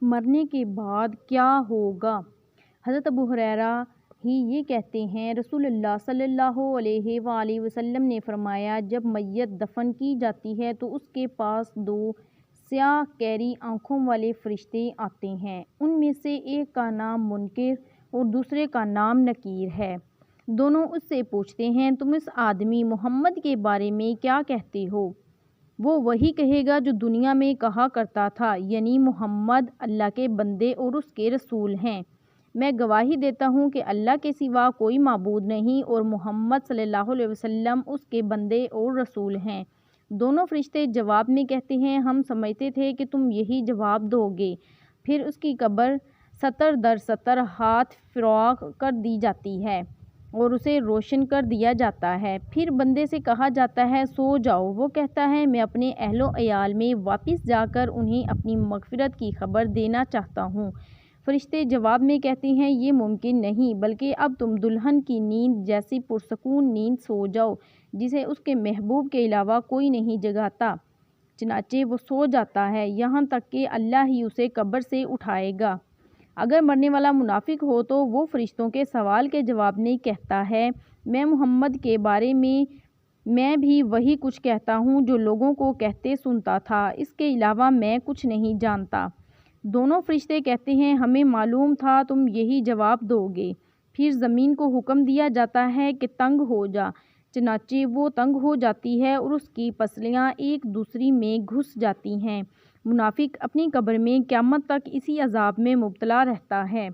مرنے کے بعد کیا ہوگا؟ حضرت ابو ہریرہ ہی یہ کہتے ہیں، رسول اللہ صلی اللہ علیہ وآلہ وسلم نے فرمایا، جب میت دفن کی جاتی ہے تو اس کے پاس دو سیاہ کیری آنکھوں والے فرشتے آتے ہیں۔ ان میں سے ایک کا نام منکر اور دوسرے کا نام نکیر ہے۔ دونوں اس سے پوچھتے ہیں، تم اس آدمی محمد کے بارے میں کیا کہتے ہو؟ وہ وہی کہے گا جو دنیا میں کہا کرتا تھا، یعنی محمد اللہ کے بندے اور اس کے رسول ہیں۔ میں گواہی دیتا ہوں کہ اللہ کے سوا کوئی معبود نہیں اور محمد صلی اللہ علیہ وسلم اس کے بندے اور رسول ہیں۔ دونوں فرشتے جواب میں کہتے ہیں، ہم سمجھتے تھے کہ تم یہی جواب دو گے۔ پھر اس کی قبر سطر در سطر ہاتھ فراغ کر دی جاتی ہے اور اسے روشن کر دیا جاتا ہے۔ پھر بندے سے کہا جاتا ہے، سو جاؤ۔ وہ کہتا ہے، میں اپنے اہل و عیال میں واپس جا کر انہیں اپنی مغفرت کی خبر دینا چاہتا ہوں۔ فرشتے جواب میں کہتے ہیں، یہ ممکن نہیں، بلکہ اب تم دلہن کی نیند جیسی پرسکون نیند سو جاؤ جسے اس کے محبوب کے علاوہ کوئی نہیں جگاتا۔ چنانچہ وہ سو جاتا ہے یہاں تک کہ اللہ ہی اسے قبر سے اٹھائے گا۔ اگر مرنے والا منافق ہو تو وہ فرشتوں کے سوال کے جواب میں کہتا ہے، میں محمد کے بارے میں بھی وہی کچھ کہتا ہوں جو لوگوں کو کہتے سنتا تھا، اس کے علاوہ میں کچھ نہیں جانتا۔ دونوں فرشتے کہتے ہیں، ہمیں معلوم تھا تم یہی جواب دو گے۔ پھر زمین کو حکم دیا جاتا ہے کہ تنگ ہو جا، چنانچہ وہ تنگ ہو جاتی ہے اور اس کی پسلیاں ایک دوسری میں گھس جاتی ہیں۔ منافق اپنی قبر میں قیامت تک اسی عذاب میں مبتلا رہتا ہے۔